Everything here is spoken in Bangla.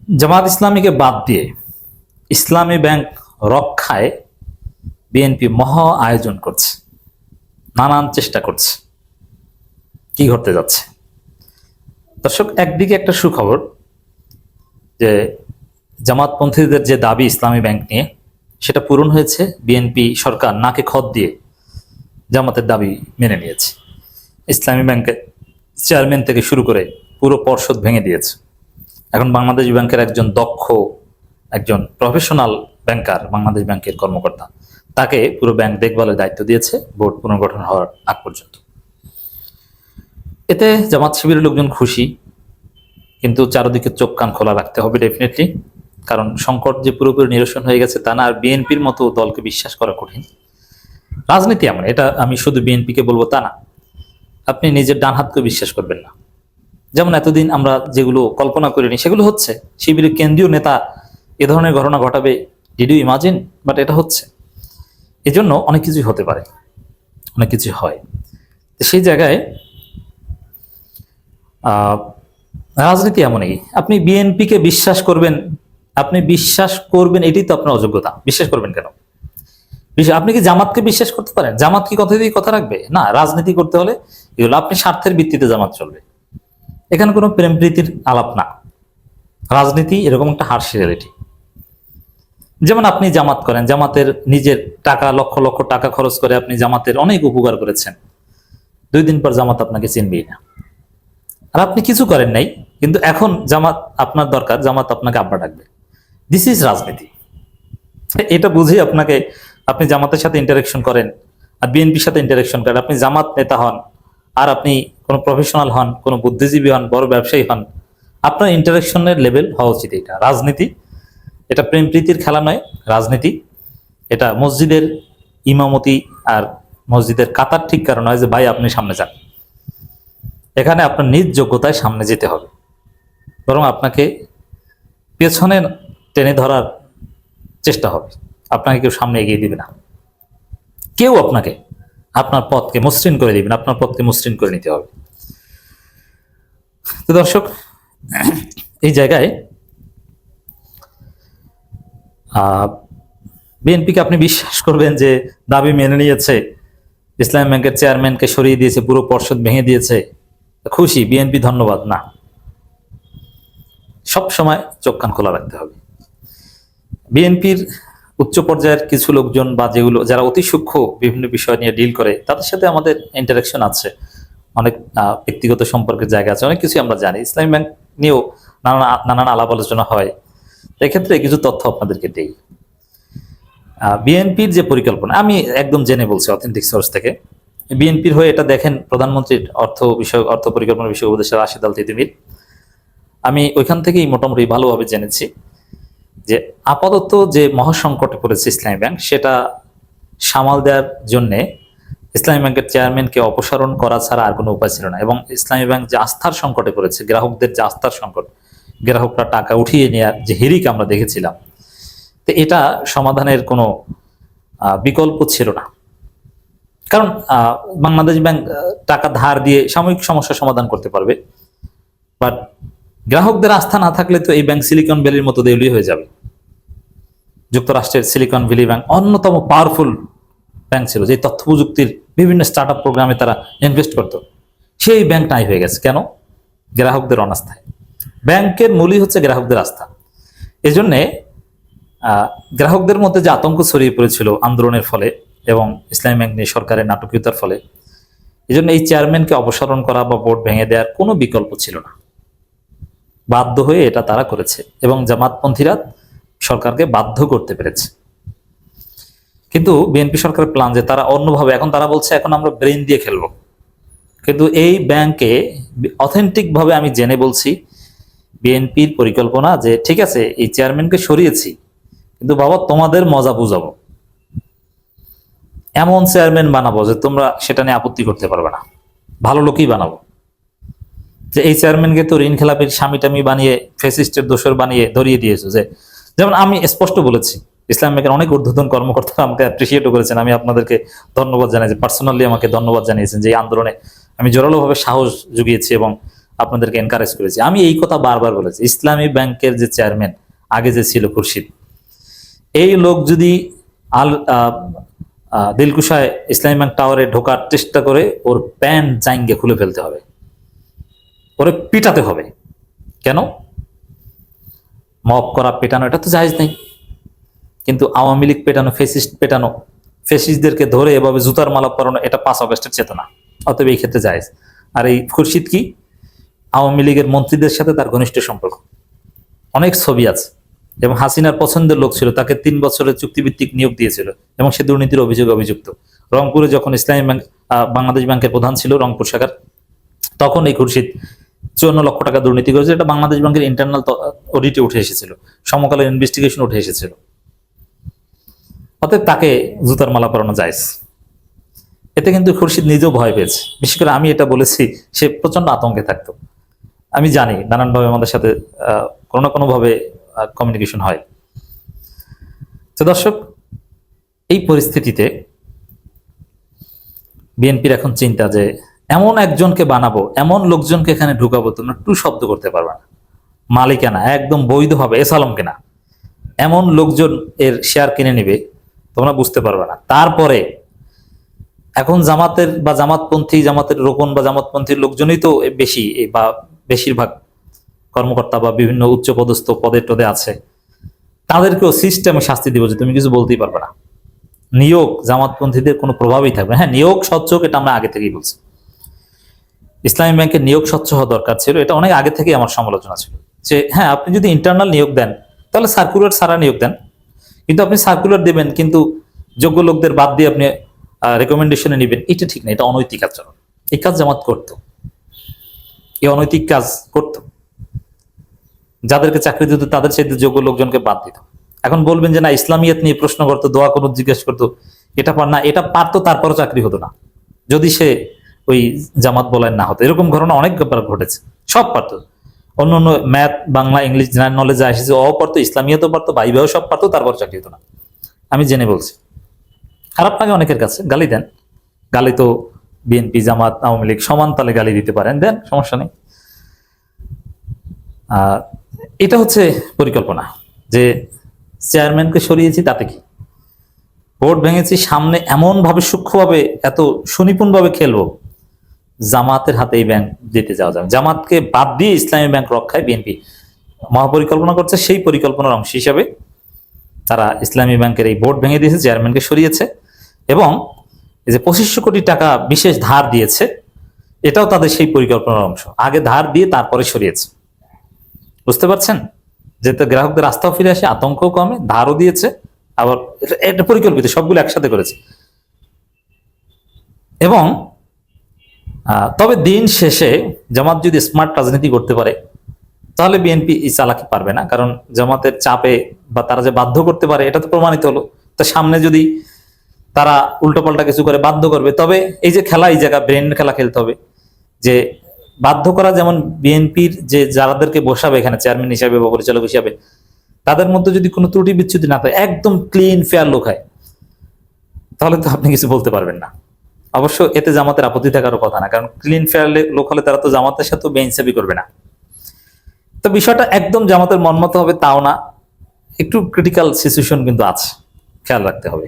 জামাত ইসলামীকে বাদ দিয়ে ইসলামী ব্যাংক রক্ষায় বিএনপি মহা আয়োজন করছে, নানান চেষ্টা করছে। কি ঘটতে যাচ্ছে দর্শক? একদিকে একটা সুখবর যে জামাতপন্থীদের যে দাবি ইসলামী ব্যাংক নিয়ে, সেটা পূরণ হয়েছে। বিএনপি সরকার নাকে খত দিয়ে জামাতের দাবি মেনে নিয়েছে। ইসলামী ব্যাংকের চেয়ারম্যান থেকে শুরু করে পুরো পর্ষদ ভেঙে দিয়েছে। এখন বাংলাদেশ ব্যাংকের একজন দক্ষ, একজন প্রফেশনাল ব্যাংকার, বাংলাদেশ ব্যাংকের কর্মকর্তা, তাকে পুরো ব্যাংক দেখভালের দায়িত্ব দিয়েছে বোর্ড পুনর্গঠন হওয়ার আগ পর্যন্ত। এতে জামাত শিবিরের লোকজন খুশি, কিন্তু চারদিকে চোখ কান খোলা রাখতে হবে ডেফিনেটলি। কারণ সংকট যে পুরোপুরি নিরসন হয়ে গেছে তা না, আর বিএনপির মতো দলকে বিশ্বাস করা কঠিন। রাজনীতি এমন, এটা আমি শুধু বিএনপিকে বলবো তা না, আপনি নিজের ডান হাতকে বিশ্বাস করবেন না। যেমন এতদিন আমরা যেগুলো কল্পনা করিনি সেগুলো হচ্ছে। শিবিরের কেন্দ্রীয় নেতা এ ধরনের ঘটনা ঘটাবে, ডিড ইউ ইমাজিন? বাট এটা হচ্ছে। এজন্য অনেক কিছুই হতে পারে, অনেক কিছু হয়। তো সেই জায়গায় রাজনীতি এমনই, আপনি বিএনপিকে বিশ্বাস করবেন, আপনি বিশ্বাস করবেন এটাই তো আপনার অযোগ্যতা। বিশ্বাস করবেন কেন? আপনি কি জামাতকে বিশ্বাস করতে পারেন? জামাত কি কথা দিয়ে কথা রাখবে? না। রাজনীতি করতে হলে এগুলো আপনি স্বার্থের ভিত্তিতে জামাত চলবে, এখানে কোনো প্রেম প্রীতির আলাপ না। রাজনীতি এরকম একটা হার্শ রিয়ালিটি। যেমন আপনি জামাত করেন, জামাতের নিজের টাকা, লক্ষ লক্ষ টাকা খরচ করে আপনি জামাতের অনেক উপকার করেছেন। 2 দিন পর জামাত আপনাকে চিনবেই না। আর আপনি কিছু করেন নাই, কিন্তু এখন জামাত আপনার দরকার, জামাত আপনাকে আব্বা ডাকবে। দিস ইজ রাজনীতি। এটা বুঝে আপনি জামাতের সাথে ইন্টারাকশন করেন আর বিএনপির সাথে ইন্টারাকশন করেন। আপনি জামাত নেতা হন আর আপনি কোনো প্রফেশনাল হন, কোনো বুদ্ধিজীবী হন, বড় ব্যবসায়ী হন, আপনার ইন্টারাকশনের লেভেল হওয়া উচিত। এটা রাজনীতি, এটা প্রেম প্রীতির খেলা নয়। রাজনীতি এটা মসজিদের ইমামতি আর মসজিদের কাতার ঠিক কারণ নয় যে ভাই আপনি সামনে যান। এখানে আপনার নিজ যোগ্যতায় সামনে যেতে হবে, বরং আপনাকে পেছনে টেনে ধরার চেষ্টা হবে। আপনাকে কেউ সামনে এগিয়ে দিবে না, কেউ আপনাকে আপনার পথকে মসৃণ করে দিবেন, আপনার পথকে মসৃণ করে নিতে হবে। তো দর্শক, এই জায়গায় বিএনপিকে আপনি বিশ্বাস করবেন যে দাবি মেনে নিয়েছে, ইসলামী ব্যাংকের চেয়ারম্যানকে সরিয়ে দিয়েছে, পুরো পর্ষদ ভেঙে দিয়েছে, খুশি বিএনপি, ধন্যবাদ। না, সব সময় চোখ কান খোলা রাখতে হবে। বিএনপির উচ্চ পর্যায়ের কিছু লোকজন বা যারা অতি সূক্ষ্ম বিভিন্ন বিষয় নিয়ে ডিল করে, তাদের সাথে আমাদের ইন্টারাকশন আছে, অনেক ব্যক্তিগত সম্পর্কের জায়গা আছে, অনেক কিছু আমরা জানি। ইসলামী ব্যাংক নিয়েও নানান আলাপ আলোচনা হয়। এক্ষেত্রে কিছু তথ্য আপনাদেরকে দেই। বিএনপির যে পরিকল্পনা, আমি একদম জেনে বলছি অথেন্টিক সোর্স থেকে। বিএনপির হয়ে এটা দেখেন প্রধানমন্ত্রীর অর্থ পরিকল্পনা বিষয়ক উপদেষ্টা রাশেদ আল তিতুমীর। আমি ওইখান থেকেই মোটামুটি ভালোভাবে জেনেছি যে আপাতত যে মহাসংকটে পড়েছে ইসলামী ব্যাংক, সেটা সামাল দেওয়ার জন্যে ইসলামী ব্যাংকের চেয়ারম্যানকে অপসারণ করা ছাড়া আর কোনো উপায় ছিল না। এবং ইসলামী ব্যাংক যে আস্থার সংকটে পড়েছে, গ্রাহকদের যে আস্থার সংকট, গ্রাহকরা টাকা উঠিয়ে নেওয়ার যে হিড়িক আমরা দেখেছিলাম, তো এটা সমাধানের কোনো বিকল্প ছিল না। কারণ বাংলাদেশ ব্যাংক টাকা ধার দিয়ে সাময়িক সমস্যা সমাধান করতে পারবে, বাট গ্রাহকদের আস্থা না থাকলে তো এই ব্যাংক সিলিকন ভ্যালির মতো দেউলিয়া হয়ে যাবে। যুক্তরাষ্ট্রের সিলিকন ভ্যালি ব্যাংক অন্যতম পাওয়ারফুল ব্যাংক ছিল, যে তথ্য প্রযুক্তির বিভিন্ন স্টার্ট আপ প্রোগ্রামে তারা ইনভেস্ট করত। সেই ব্যাংক নাই হয়ে গেছে কেন? গ্রাহকদের অনাস্থায়। ব্যাংকের মূলই হচ্ছে গ্রাহকদের আস্থা। এজন্যে গ্রাহকদের মধ্যে যে আতঙ্ক ছড়িয়ে পড়েছিল আন্দোলনের ফলে এবং ইসলামী ব্যাংক নিয়ে সরকারের নাটকীয়তার ফলে, এই জন্য এই চেয়ারম্যানকে অপসারণ করা বা বোর্ড ভেঙে দেওয়ার কোনো বিকল্প ছিল না। বাধ্য হয়ে এটা তারা করেছে এবং জামাতপন্থীরা সরকারকে বাধ্য করতে পেরেছে। কিন্তু বিএনপি সরকারের প্ল্যান যে তারা অন্যভাবে, এখন তারা বলছে এখন আমরা ব্রেন দিয়ে খেলবো। কিন্তু এই ব্যাংকে অথেন্টিক ভাবে আমি জেনে বলছি, বিএনপির পরিকল্পনা যে ঠিক আছে এই চেয়ারম্যানকে সরিয়েছি, কিন্তু বাবা তোমাদের মজা বুঝাবো, এমন চেয়ারম্যান বানাবো যে তোমরা সেটা নিয়ে আপত্তি করতে পারবে না, ভালো লোকই বানাবো। যে এই চেয়ারম্যানকে তো ঋণ খেলাপির স্বামী টামি বানিয়ে, ফ্যাসিস্টের দোসর বানিয়ে ধরিয়ে দিয়েছো। যেমন আমি স্পষ্ট বলেছি, ইসলাম ব্যাংকের অনেক ঊর্ধ্বতন কর্মকর্তারা আমাকে অ্যাপ্রিসিয়েটও করেছেন। আমি আপনাদেরকে ধন্যবাদ জানাই, যে পার্সোনালি আমাকে ধন্যবাদ জানিয়েছেন যে এই আন্দোলনে আমি জোরালোভাবে সাহস জুগিয়েছি এবং আপনাদেরকে এনকারেজ করেছি। আমি এই কথা বারবার বলেছি, ইসলামী ব্যাংকের যে চেয়ারম্যান আগে যে ছিল খুরশিদ, এই লোক যদি দিলকুশায় ইসলামী ব্যাংক টাওয়ারে ঢোকার চেষ্টা করে, ওর প্যান্ট জাইঙ্গে খুলে ফেলতে হবে, ওরে পিটাতে হবে। কেন? মব করা, পেটানো এটা তো জায়েজ নেই, কিন্তু আওয়ামী লীগ পেটানো, ফেসিস্ট পেটানো, ফেসিস্টদেরকে ধরে এভাবে জুতার মালা পরানো, এটা 5 আগস্টের চেতনা, অতএব এই ক্ষেত্রে জায়েজ। আর এই খুরশিদ কি, আওয়ামী লীগের মন্ত্রীদের সাথে তার ঘনিষ্ঠ সম্পর্ক, অনেক ছবি আছে, এবং হাসিনার পছন্দের লোক ছিল, তাকে 3 বছরের চুক্তিভিত্তিক নিয়োগ দিয়েছিল এবং সে দুর্নীতির অভিযোগে অভিযুক্ত। রংপুরে যখন ইসলামী ব্যাংক বাংলাদেশ ব্যাংকের প্রধান ছিল রংপুর শাখার, তখন এই খুরশিদ 54 লক্ষ টাকা দুর্নীতি করেছে। এটা বাংলাদেশ ব্যাংকের ইন্টারনাল অডিটে উঠে এসেছিল, সমকালীন ইনভেস্টিগেশন উঠে এসেছিল। অতএব তাকে জুতার মালা পরানো জায়েজ। এতে কিন্তু খুরশিদ নিজেও ভয় পেয়েছে, বিশেষ করে আমি এটা বলেছি, সে প্রচন্ড আতঙ্কে থাকতো। আমি জানি নানানভাবে আমাদের সাথে কোনো না কোনো ভাবে কমিউনিকেশন হয়। তো দর্শক, এই পরিস্থিতিতে বিএনপির এখন চিন্তা যে এমন একজনকে বানাবো, এমন লোকজনকে এখানে ঢুকাবো, তোমরা টু শব্দ করতে পারবে না, মালিকানা একদম বৈধভাবে এসালম কেনা, এমন লোকজন এর শেয়ার কিনে নিবে, তোমরা বুঝতে পারবে না। তারপরে এখন জামাতের বা জামাতপন্থী, জামাতের রোকন বা জামাতপন্থীর লোকজনই তো বেশি বা বেশিরভাগ কর্মকর্তা বা বিভিন্ন উচ্চপদস্থ পদে টদে আছে, তাদেরকেও সিস্টেমে শাস্তি দিব যে তুমি কিছু বলতেই পারবে না। নিয়োগ জামাতপন্থীদের কোনো প্রভাবই থাকবে না। হ্যাঁ, নিয়োগ স্বচ্ছ, এটা আমরা আগে থেকেই বলছি। ইসলামী ব্যাংকের নিয়োগ স্বচ্ছ হওয়া দরকার ছিল, এটা অনেক আগে থেকেই আমার সমালোচনা ছিল যে হ্যাঁ, আপনি যদি ইন্টারনাল নিয়োগ দেন তাহলে সার্কুলার ছাড়া নিয়োগ দেন, কিন্তু আপনি সার্কুলার দেবেন কিন্তু যোগ্য লোকদের বাদ দিয়ে আপনি রেকমেন্ডেশনে নেবেন, এটা ঠিক না, এটা অনৈতিক আচরণ। এই কাজ জামাত করতো, এই অনৈতিক কাজ করতো, যাদেরকে চাকরি দিত তাদের চাইতে যোগ্য লোকজনকে বাদ দিত। এখন বলবেন যে না, ইসলামিয়াত নিয়ে প্রশ্ন করতো, দোয়া করুন জিজ্ঞেস করতো, এটা পার না, এটা পারতো, তারপরও চাকরি হতো না যদি সে ওই জামাত বলায় না হতো। এরকম ঘটনা অনেক ঘটেছে, সব পারতো, অন্য অন্য math, Bangla, English general knowledge যা এসেছে ও পারতো, ইসলামিয়াতও পারতো, ভাইভাও সব পারতো, তারপর চাকরি হতো না। আমি জেনে বলছি। খারাপ লাগে অনেকের কাছে, গালি দেন, গালি তো বিএনপি, জামাত, আওয়ামী লীগ সমান তালে গালি দিতে পারেন, দেন, সমস্যা নেই। এটা হচ্ছে পরিকল্পনা যে চেয়ারম্যানকে সরিয়েছি তাতে কি, ভোট ভেঙেছি, সামনে এমন ভাবে সূক্ষ্মভাবে এত সুনিপুণ ভাবে খেলবো, জামাতের হাতে এই ব্যাংক দিতে যাওয়া যাবে। জামাতকে বাদ দিয়ে ইসলামী ব্যাংক রক্ষায় বিএনপি মহাপরিকল্পনা করছে। সেই পরিকল্পনার অংশ হিসাবে তারা ইসলামী ব্যাংকের এই ভোট ভেঙে দিয়েছে, চেয়ারম্যানকে সরিয়েছে, এবং এই যে 2500 কোটি টাকা বিশেষ ধার দিয়েছে, এটাও তাদের সেই পরিকল্পনার অংশ। আগে ধার দিয়ে তারপরে সরিয়েছে, বুঝতে পারছেন? যাতে গ্রাহকদের আস্থাও ফিরে আসে, আতঙ্কও কমে, ধারও দিয়েছে, আবার এটা পরিকল্পিত, সবগুলো একসাথে করেছে। এবং তবে দিন শেষে জামাত যদি স্মার্ট রাজনীতি করতে পারে তাহলে বিএনপি এই চালাকি পারবে না, কারণ জামাতের চাপে বা তারা যে বাধ্য করতে পারে এটা তো প্রমাণিত হলো। তো সামনে যদি তারা উল্টোপাল্টা কিছু করে বাধ্য করবে, তবে এই যে খেলা, এই জায়গা ব্রেন খেলা খেলতে হবে, যে বাধ্য করা, যেমন বিএনপির যে যারাদেরকে বসাবে এখানে চেয়ারম্যান হিসাবে বা পরিচালক হিসাবে, তাদের মধ্যে যদি কোনো ত্রুটি বিচ্ছুতি না থাকে, একদম ক্লিন ফেয়ার লোক হয়, তাহলে তো আপনি কিছু বলতে পারবেন না। অবশ্য এতে জামাতের আপত্তি থাকারও কথা না, কারণ ক্লিন ফেয়ার লোক হলে তারা তো জামাতের সাথে বেইনসাফি করবে না। তো বিষয়টা একদম জামাতের মনমতো হবে তাও না, একটু ক্রিটিক্যাল সিচুয়েশন কিন্তু আছে, খেয়াল রাখতে হবে।